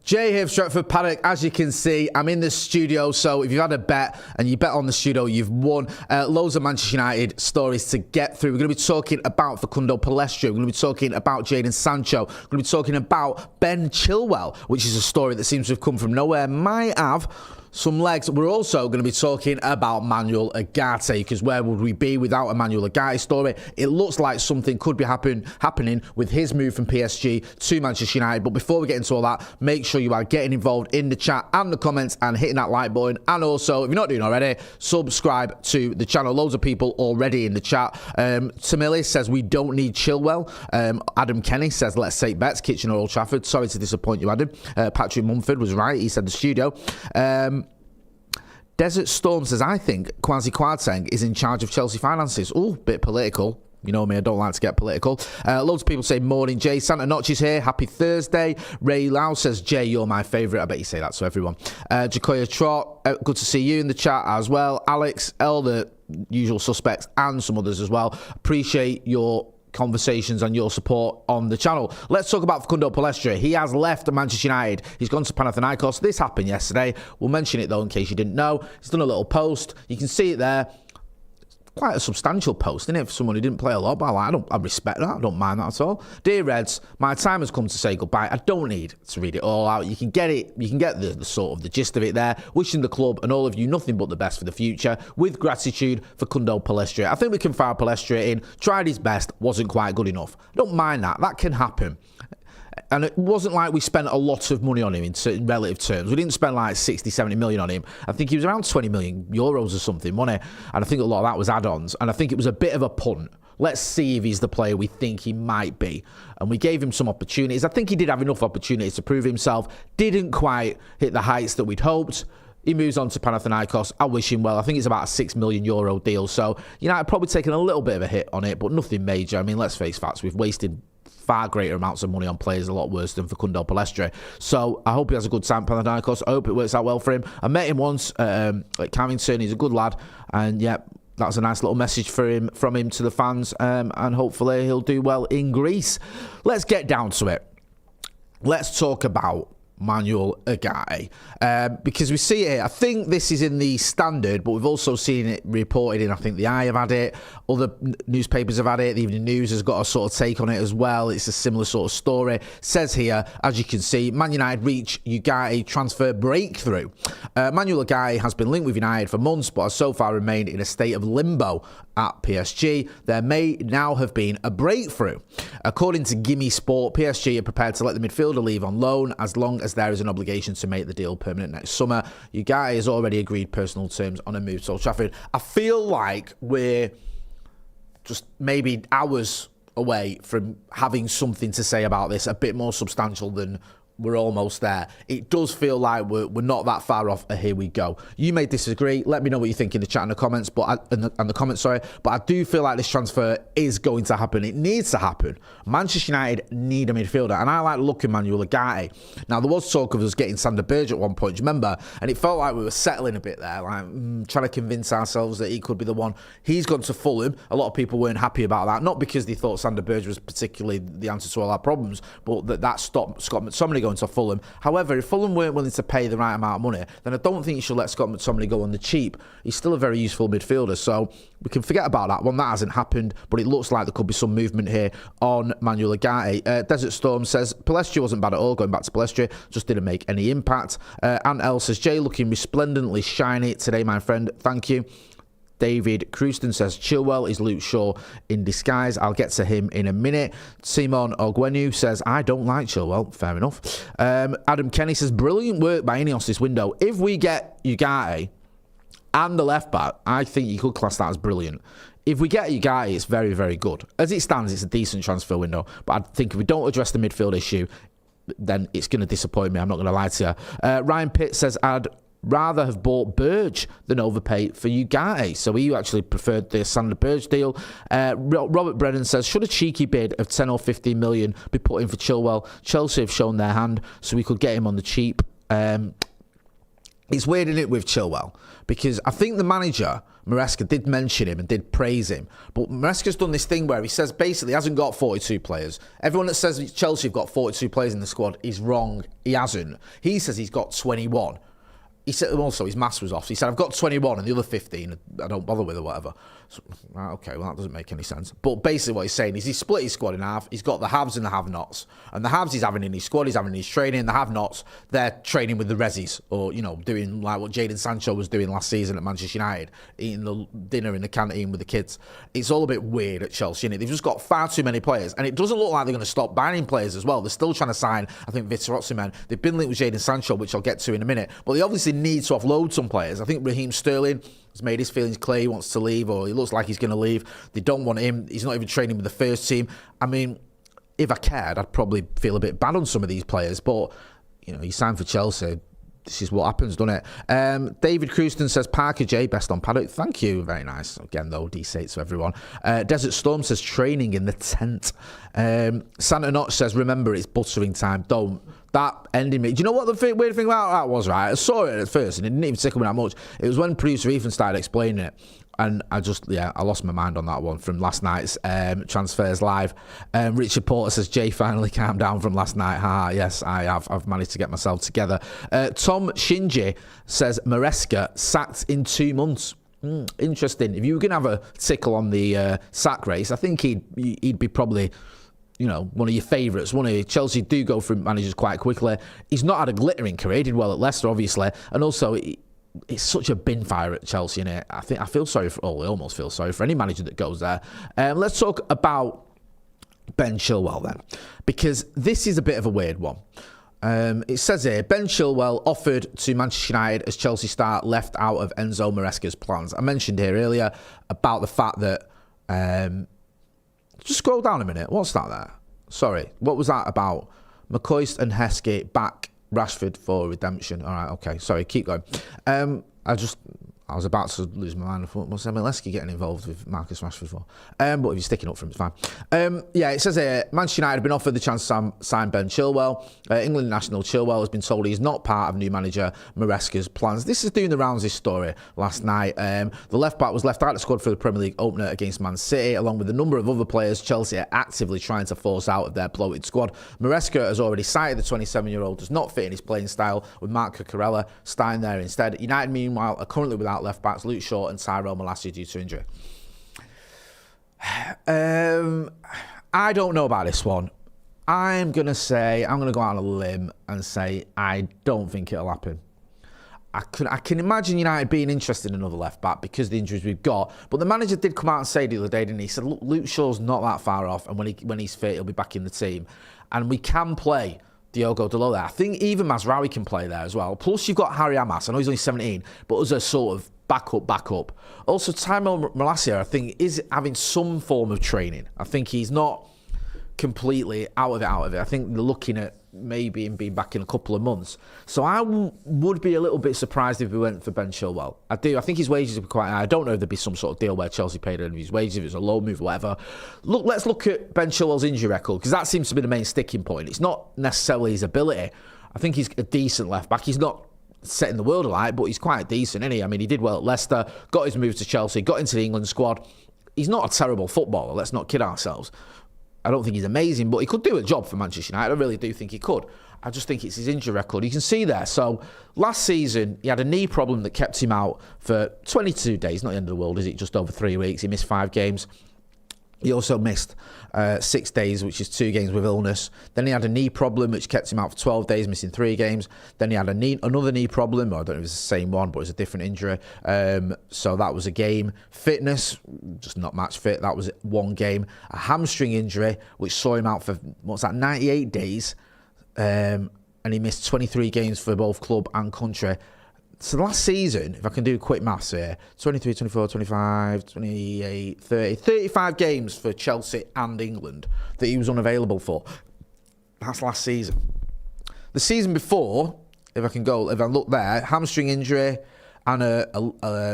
Jay here, Stretford, Paddock. As you can see, I'm in the studio, so if you've had a bet and you bet on the studio, you've won. Loads of Manchester United stories to get through. We're going to be talking about Facundo Pellistri. We're going to be talking about Jadon Sancho. We're going to be talking about Ben Chilwell, which is a story that seems to have come from nowhere. Might have some legs. We're also going to be talking about Manuel Ugarte, because where would we be without a Manuel Ugarte story? It looks like something could be happening with his move from PSG to Manchester United. But before we get into all that, make sure you are getting involved in the chat and the comments and hitting that like button. And also, if you're not doing already, subscribe to the channel. Loads of people already in the chat. Tamili says we don't need Chilwell. Adam Kenny says let's take bets. Kitchener Old Trafford. Sorry to disappoint you, Adam. Patrick Mumford was right. He said the studio. Desert Storm says, I think Kwasi Kwarteng is in charge of Chelsea finances. Oh, bit political. You know me, I don't like to get political. Loads of people say, morning, Jay. Santa Notch is here. Happy Thursday. Ray Lau says, Jay, you're my favourite. I bet you say that to everyone. Jacoya Trot, good to see you in the chat as well. Alex, Elder, usual suspects, and some others as well. Appreciate your conversations and your support on the channel. Let's talk about Facundo Pellistri. He has left Manchester United. He's gone to Panathinaikos. This happened yesterday. We'll mention it though in case you didn't know. He's done a little post. You can see it there. Quite a substantial post, isn't it, for someone who didn't play a lot, but I respect that. I don't mind that at all. Dear Reds, my time has come to say goodbye. I don't need to read it all out. You can get it. You can get the sort of the gist of it there. Wishing the club and all of you nothing but the best for the future. With gratitude, Facundo Pellistri. I think we can fire Pellistri in. Tried his best, wasn't quite good enough. I don't mind that. That can happen. And it wasn't like we spent a lot of money on him in relative terms. We didn't spend like 60, 70 million on him. I think he was around 20 million euros or something, wasn't it? And I think a lot of that was add-ons. And I think it was a bit of a punt. Let's see if he's the player we think he might be. And we gave him some opportunities. I think he did have enough opportunities to prove himself. Didn't quite hit the heights that we'd hoped. He moves on to Panathinaikos. I wish him well. I think it's about a €6 million deal. So United probably taken a little bit of a hit on it, but nothing major. I mean, let's face facts. We've wasted far greater amounts of money on players, a lot worse than Facundo Pellistri. So I hope he has a good time at Panathinaikos. I hope it works out well for him. I met him once at Carrington. He's a good lad. And yeah, that's a nice little message from him to the fans. And hopefully he'll do well in Greece. Let's get down to it. Let's talk about Manuel Ugarte, because we see it here. I think this is in the Standard, but we've also seen it reported in, I think, the Eye have had it, other newspapers have had it, the Evening News has got a sort of take on it as well. It's a similar sort of story. Says here, as you can see, Man United reach Ugarte transfer breakthrough. Manuel Ugarte has been linked with United for months, but has so far remained in a state of limbo at PSG. There may now have been a breakthrough. According to Gimme Sport, PSG are prepared to let the midfielder leave on loan as long as there is an obligation to make the deal permanent next summer. Ugarte has already agreed personal terms on a move to Old Trafford. I feel like we're just maybe hours away from having something to say about this, a bit more substantial than we're almost there. It does feel like we're not that far off. Here we go. You may disagree. Let me know what you think in the chat and the comments. But I do feel like this transfer is going to happen. It needs to happen. Manchester United need a midfielder, and I like looking Manuel Ugarte. Now there was talk of us getting Sander Berge at one point. Do you remember? And it felt like we were settling a bit there, like trying to convince ourselves that he could be the one. He's gone to Fulham. A lot of people weren't happy about that, not because they thought Sander Berge was particularly the answer to all our problems, but that stopped Scott McTominay going to Fulham. However, if Fulham weren't willing to pay the right amount of money, then I don't think you should let Scott McTominay go on the cheap. He's still a very useful midfielder, so we can forget about that one. That hasn't happened, but it looks like there could be some movement here on Manuel Ugarte. Desert Storm says, Pellistri wasn't bad at all, going back to Pellistri, just didn't make any impact. Ant L says, Jay looking resplendently shiny today, my friend. Thank you. David Crewston says, Chilwell is Luke Shaw in disguise. I'll get to him in a minute. Simon Ogwenu says, I don't like Chilwell. Fair enough. Adam Kenny says, brilliant work by Ineos this window. If we get Ugarte and the left back, I think you could class that as brilliant. If we get Ugarte, it's very, very good. As it stands, it's a decent transfer window. But I think if we don't address the midfield issue, then it's going to disappoint me. I'm not going to lie to you. Ryan Pitt says, I'd rather have bought Berge than overpay for Ugarte. So he actually preferred the Sander Berge deal. Robert Brennan says, should a cheeky bid of 10 or 15 million be put in for Chilwell? Chelsea have shown their hand, so we could get him on the cheap. It's weird, isn't it, with Chilwell? because I think the manager, Maresca, did mention him and did praise him. But Maresca's done this thing where he says basically he hasn't got 42 players. Everyone that says Chelsea have got 42 players in the squad is wrong. He hasn't. He says he's got 21. He said also his maths was off. He said, I've got 21 and the other 15 I don't bother with or whatever. So, right, okay, well, that doesn't make any sense. But basically what he's saying is he's split his squad in half. He's got the haves and the have-nots. And the haves he's having in his squad, he's having in his training. The have-nots, they're training with the resis or, doing like what Jadon Sancho was doing last season at Manchester United, eating the dinner in the canteen with the kids. It's all a bit weird at Chelsea, innit? They've just got far too many players. And it doesn't look like they're going to stop buying players as well. They're still trying to sign, I think, Vitor Osimhen. They've been linked with Jadon Sancho, which I'll get to in a minute. But they obviously need to offload some players. I think Raheem Sterling has made his feelings clear. He wants to leave, or he looks like he's going to leave. They don't want him. He's not even training with the first team. I mean, if I cared, I'd probably feel a bit bad on some of these players. But, he signed for Chelsea. This is what happens, doesn't it? David Crewston says, Parker J, best on Paddock. Thank you. Very nice. Again, though, D8 to everyone. Desert Storm says, training in the tent. Santa Notch says, remember, it's buttering time. Don't. That ended me. Do you know what the weird thing about that was, right? I saw it at first and it didn't even tickle me that much. It was when producer Ethan started explaining it. And I lost my mind on that one from last night's Transfers Live. Richard Porter says, Jay finally calmed down from last night. Yes, I have. I've managed to get myself together. Tom Shinji says, Maresca sacked in 2 months. Interesting. If you were going to have a tickle on the sack race, I think he'd be probably... one of your favourites. Chelsea do go through managers quite quickly. He's not had a glittering career. He did well at Leicester, obviously. And also, it's such a bin fire at Chelsea, innit? I almost feel sorry for any manager that goes there. Let's talk about Ben Chilwell then, because this is a bit of a weird one. It says here, Ben Chilwell offered to Manchester United as Chelsea star left out of Enzo Maresca's plans. I mentioned here earlier about the fact that... just scroll down a minute. What's that there? Sorry. What was that about? McCoist and Heskey back Rashford for redemption. All right, okay. Sorry, keep going. I was about to lose my mind. I thought, what's Emil Heskey getting involved with Marcus Rashford for? But if you're sticking up for him, it's fine. It says here, Manchester United have been offered the chance to sign Ben Chilwell. England national Chilwell has been told he's not part of new manager Maresca's plans. This is doing the rounds, this story, last night. The left-back was left out of the squad for the Premier League opener against Man City, along with a number of other players Chelsea are actively trying to force out of their bloated squad. Maresca has already cited the 27-year-old does not fit in his playing style, with Mark Cucurella starting there instead. United, meanwhile, are currently without left backs Luke Shaw and Tyrell Malacia due to injury. I don't know about this one. I'm going to go out on a limb and say I don't think it'll happen. I can imagine United being interested in another left back because of the injuries we've got. But the manager did come out and say the other day, didn't he? He said, look, Luke Shaw's not that far off, and when he's fit, he'll be back in the team. And we can play Diogo Dalot there. I think even Mazraoui can play there as well. Plus, you've got Harry Amas. I know he's only 17, but as a sort of backup. Also, Tyrell Malacia, I think, is having some form of training. I think he's not completely out of it. I think they're looking at maybe him being back in a couple of months. So I would be a little bit surprised if we went for Ben Chilwell. I do. I think his wages would be quite high. I don't know if there'd be some sort of deal where Chelsea paid him his wages, if it was a low move or whatever. Let's look at Ben Chilwell's injury record, because that seems to be the main sticking point. It's not necessarily his ability. I think he's a decent left back. He's not setting the world alight, but he's quite decent, isn't he? I mean, he did well at Leicester, got his move to Chelsea, got into the England squad. He's not a terrible footballer, let's not kid ourselves. I don't think he's amazing, but he could do a job for Manchester United. I really do think he could. I just think it's his injury record. You can see there. So last season, he had a knee problem that kept him out for 22 days. Not the end of the world, is it? Just over 3 weeks. He missed 5 games. He also missed 6 days, which is 2 games with illness. Then he had a knee problem, which kept him out for 12 days, missing 3 games. Then he had another knee problem. I don't know if it was the same one, but it was a different injury. So that was a game. Fitness, just not match fit. That was 1 game. A hamstring injury, which saw him out for, 98 days. And he missed 23 games for both club and country. So last season, if I can do quick maths here, 23, 24, 25, 28, 30, 35 games for Chelsea and England that he was unavailable for. That's last season. The season before, if I look there, hamstring injury and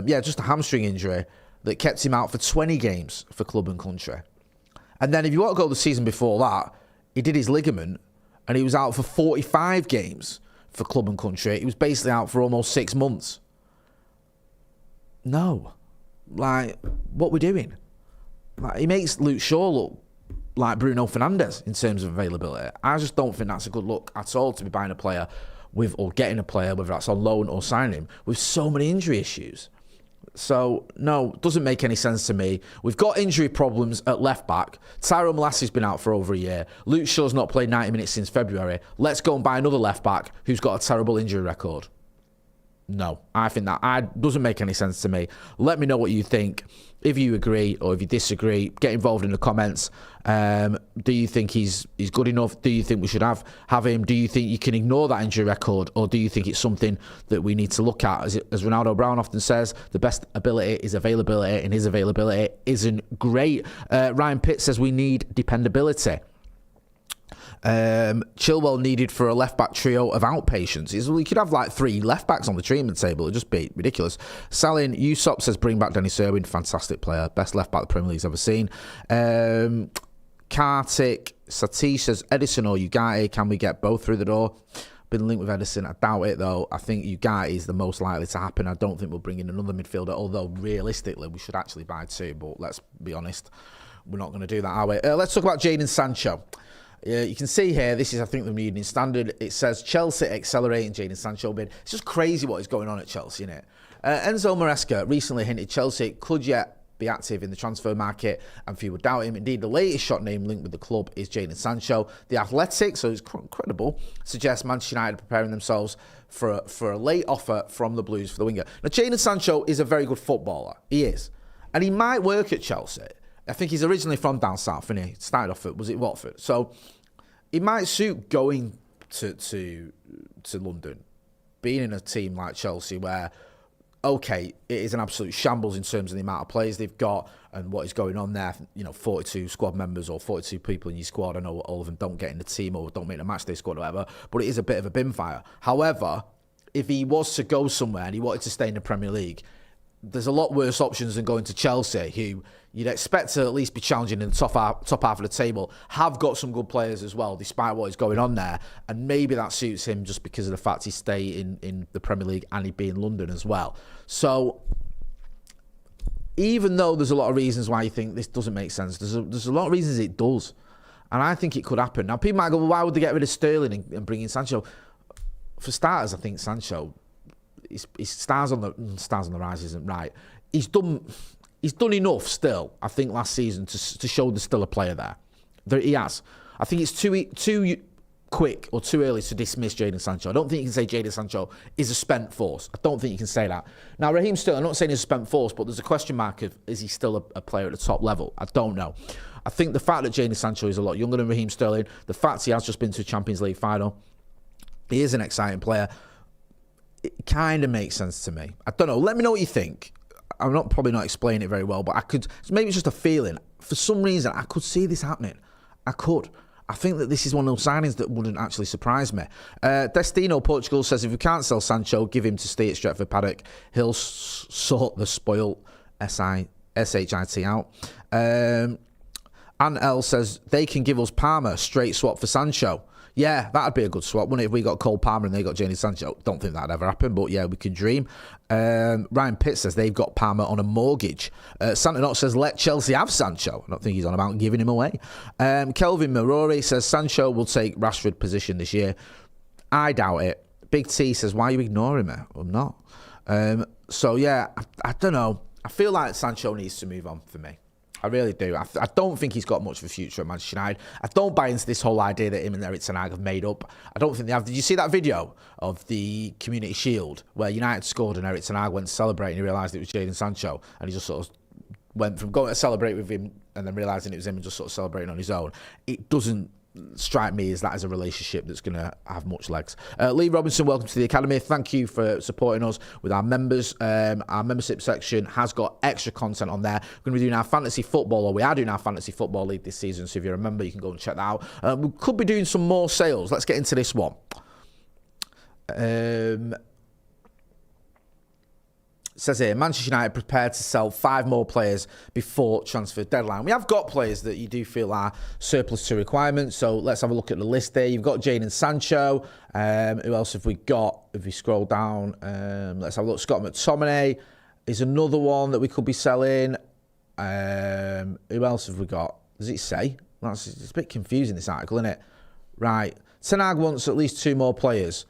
just a hamstring injury that kept him out for 20 games for club and country. And then if you want to go the season before that, he did his ligament and he was out for 45 games for club and country. He was basically out for almost 6 months. No. Like, what we're doing? Like, he makes Luke Shaw look like Bruno Fernandes in terms of availability. I just don't think that's a good look at all to be buying a player with, or getting a player, whether that's on loan or signing him, with so many injury issues. So, no, doesn't make any sense to me. We've got injury problems at left-back. Tyrone Malassi's been out for over a year. Luke Shaw's not played 90 minutes since February. Let's go and buy another left-back who's got a terrible injury record. No, I think that doesn't make any sense to me. Let me know what you think. If you agree or if you disagree, get involved in the comments. Do you think he's good enough? Do you think we should have him? Do you think you can ignore that injury record? Or do you think it's something that we need to look at? As Ronaldo Brown often says, the best ability is availability, and his availability isn't great. Ryan Pitt says we need dependability. Chilwell needed for a left-back trio of outpatients. We could have like 3 left-backs on the treatment table. It'd just be ridiculous. Salin Usop says bring back Dennis Irwin. Fantastic player. Best left-back the Premier League's ever seen. Kartik Satish says Edison or Ugarte. Can we get both through the door? Been linked with Edison. I doubt it, though. I think Ugarte is the most likely to happen. I don't think we'll bring in another midfielder, although realistically we should actually buy 2. But let's be honest, we're not going to do that, are we? Let's talk about Jadon Sancho. You can see here, this is, I think, the Evening Standard. It says Chelsea accelerating Jadon Sancho bid. It's just crazy what is going on at Chelsea, isn't it? Enzo Maresca recently hinted Chelsea could yet be active in the transfer market, and few would doubt him. Indeed, the latest shot name linked with the club is Jadon Sancho. The Athletic, so it's credible, suggests Manchester United are preparing themselves for a late offer from the Blues for the winger. Now, Jadon Sancho is a very good footballer. He is. And he might work at Chelsea. I think he's originally from down south, and he started off at, was it Watford? So it might suit going to London, being in a team like Chelsea where, okay, it is an absolute shambles in terms of the amount of players they've got and what is going on there. 42 squad members or 42 people in your squad. I know all of them don't get in the team or don't make the matchday squad or whatever, but it is a bit of a bin fire. However, if he was to go somewhere and he wanted to stay in the Premier League, there's a lot worse options than going to Chelsea, who you'd expect to at least be challenging in the top half of the table, have got some good players as well, despite what is going on there. And maybe that suits him just because of the fact he stay in the Premier League and he'd be in London as well. So even though there's a lot of reasons why you think this doesn't make sense, there's a lot of reasons it does. And I think it could happen. Now, people might go, well, why would they get rid of Sterling and bring in Sancho? For starters, I think Sancho, his stars on the rise isn't right. He's done enough still, I think, last season to show there's still a player there. He has. I think it's too quick or too early to dismiss Jadon Sancho. I don't think you can say Jadon Sancho is a spent force. I don't think you can say that. Now, Raheem Sterling, I'm not saying he's a spent force, but there's a question mark of, is he still a player at the top level? I don't know. I think the fact that Jadon Sancho is a lot younger than Raheem Sterling, the fact he has just been to a Champions League final, he is an exciting player. It kind of makes sense to me. I don't know. Let me know what you think. I'm probably not explaining it very well, but maybe it's just a feeling. For some reason, I could see this happening. I could. I think that this is one of those signings that wouldn't actually surprise me. Destino Portugal says, if we can't sell Sancho, give him to stay at Stretford Paddock. He'll sort the spoiled SHIT out. Ann L says, they can give us Palmer, straight swap for Sancho. Yeah, that'd be a good swap, wouldn't it, if we got Cole Palmer and they got Jadon Sancho? Don't think that'd ever happen, but yeah, we could dream. Ryan Pitt says they've got Palmer on a mortgage. Santa Not says, let Chelsea have Sancho. I don't think he's on about giving him away. Kelvin Marori says Sancho will take Rashford position this year. I doubt it. Big T says, why are you ignoring me? I'm not. So yeah, I don't know. I feel like Sancho needs to move on for me. I really do. I don't think he's got much of a future at Manchester United. I don't buy into this whole idea that him and Erik Ten Hag have made up. I don't think they have. Did you see that video of the Community Shield where United scored and Erik Ten Hag went to celebrate and he realised it was Jadon Sancho and he just sort of went from going to celebrate with him and then realising it was him and just sort of celebrating on his own? It doesn't strike me as that is a relationship that's going to have much legs. Lee Robinson, welcome to the Academy. Thank you for supporting us with our members. Our membership section has got extra content on there. We're going to be doing our fantasy football, or we are doing our fantasy football league this season, so if you're a member, you can go and check that out. We could be doing some more sales. Let's get into this one. Says here, Manchester United prepared to sell 5 more players before transfer deadline. We have got players that you do feel are surplus to requirements. So let's have a look at the list there. You've got Jadon Sancho. Who else have we got? If we scroll down, let's have a look. Scott McTominay. is another one that we could be selling. Who else have we got? Does it say? It's a bit confusing, this article, isn't it? Right. Ten Hag wants at least 2 more players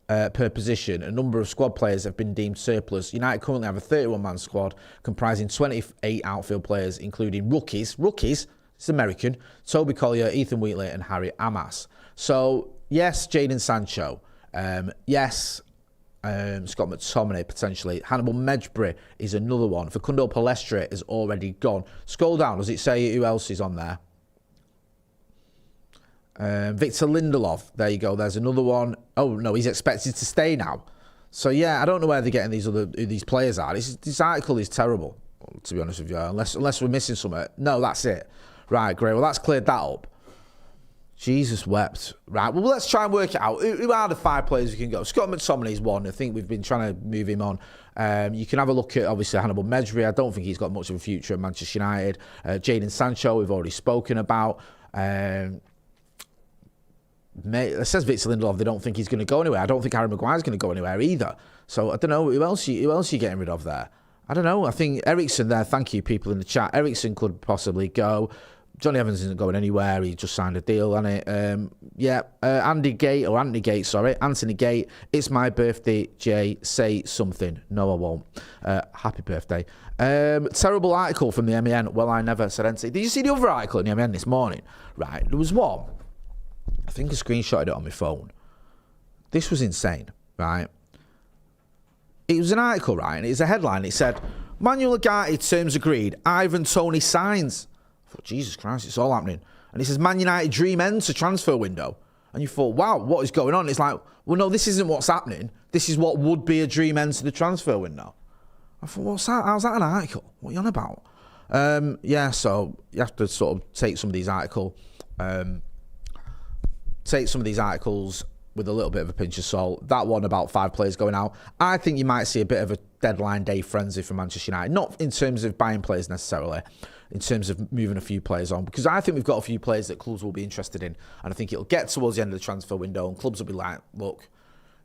per position. A number of squad players have been deemed surplus. United currently have a 31-man squad comprising 28 outfield players, including rookies, it's American, Toby Collier, Ethan Wheatley and Harry Amas. So, yes, Jadon Sancho. Yes, Scott McTominay, potentially. Hannibal Mejbri is another one. Facundo Pellistri is already gone. Scroll down. Does it say who else is on there? Victor Lindelof. There you go. There's another one. Oh, no, he's expected to stay now. So, yeah, I don't know where they're getting who these players are. This article is terrible, to be honest with you, unless we're missing something. No, that's it. Right, great. Well, that's cleared that up. Jesus wept. Right, well, let's try and work it out. Who are the 5 players who can go? Scott McTominay is one. I think we've been trying to move him on. You can have a look at, obviously, Hannibal Mejbri. I don't think he's got much of a future at Manchester United. Jadon Sancho, we've already spoken about. It says Victor Lindelof, they don't think he's going to go anywhere. I don't think Harry Maguire's going to go anywhere either. So, I don't know. Who else are you getting rid of there? I don't know. I think Eriksen there, thank you, people in the chat. Eriksen could possibly go. Johnny Evans isn't going anywhere. He just signed a deal on it. Anthony Gate. It's my birthday, Jay. Say something. No, I won't. Happy birthday. Terrible article from the MEN. Well, I never said anything. Did you see the other article in the MEN this morning? Right, there was one. I think I screenshotted it on my phone. This was insane, right? It was an article, right? And it's a headline. It said, Manuel Ugarte terms agreed. Ivan Toney signs. I thought, Jesus Christ, it's all happening. And it says, Man United dream ends to transfer window. And you thought, wow, what is going on? It's like, well, no, this isn't what's happening. This is what would be a dream end to the transfer window. I thought, what's that? How's that an article? What are you on about? So you have to sort of take some of these articles with a little bit of a pinch of salt. That one about 5 players going out. I think you might see a bit of a deadline day frenzy from Manchester United. Not in terms of buying players necessarily, in terms of moving a few players on. Because I think we've got a few players that clubs will be interested in. And I think it'll get towards the end of the transfer window and clubs will be like, look,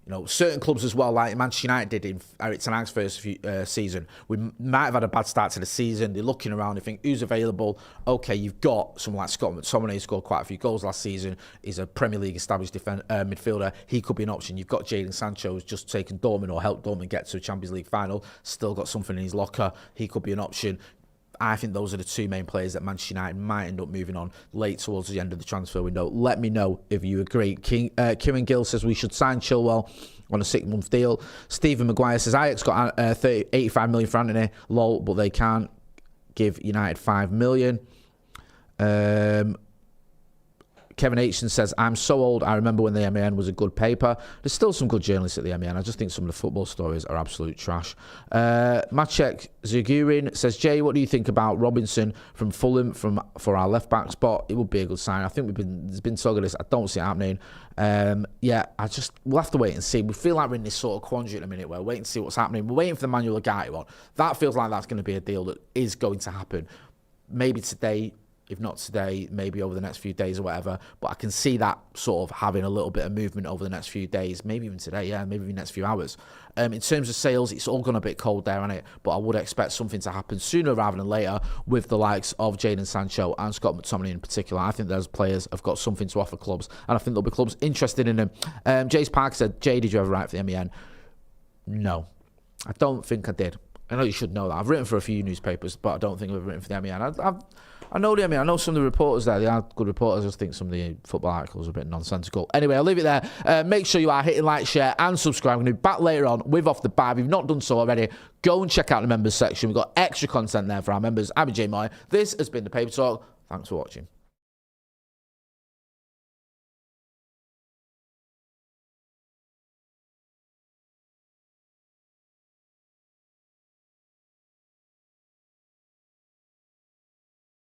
you know, certain clubs as well, like Manchester United did in Erik ten Hag's first season. We might have had a bad start to the season. They're looking around, they think, who's available? Okay, you've got someone like Scott McTominay, who scored quite a few goals last season. He's a Premier League established midfielder. He could be an option. You've got Jadon Sancho, who's just taken Dortmund or helped Dortmund get to a Champions League final. Still got something in his locker. He could be an option. I think those are the 2 main players that Manchester United might end up moving on late towards the end of the transfer window. Let me know if you agree. Kieran Gill says we should sign Chilwell on a 6-month deal. Stephen Maguire says Ajax got 85 million for Anthony. Lol, but they can't give United 5 million. Kevin Aitchen says, I'm so old, I remember when the MEN was a good paper. There's still some good journalists at the MEN. I just think some of the football stories are absolute trash. Maciek Zagurin says, Jay, what do you think about Robinson from Fulham for our left-back spot? It would be a good sign. I think there's been talk of this. I don't see it happening. We'll have to wait and see. We feel like we're in this sort of quandary at the minute where we're waiting to see what's happening. We're waiting for the Manuel Ugarte one. That feels like that's going to be a deal that is going to happen. Maybe today, if not today, maybe over the next few days or whatever. But I can see that sort of having a little bit of movement over the next few days, maybe even today, maybe even the next few hours. In terms of sales, it's all gone a bit cold there, hasn't it? But I would expect something to happen sooner rather than later with the likes of Jadon Sancho and Scott McTominay in particular. I think those players have got something to offer clubs, and I think there'll be clubs interested in them. Jace Parker said, Jay, did you ever write for the MEN? No, I don't think I did. I know you should know that. I've written for a few newspapers, but I don't think I've written for the MEN. I know the MEN. I know some of the reporters there. They are good reporters. I just think some of the football articles are a bit nonsensical. Anyway, I'll leave it there. Make sure you are hitting like, share, and subscribe. I'm going to be back later on with Off the Bar. If you've not done so already, go and check out the members section. We've got extra content there for our members. I'm Jay Motty. This has been The Paper Talk. Thanks for watching.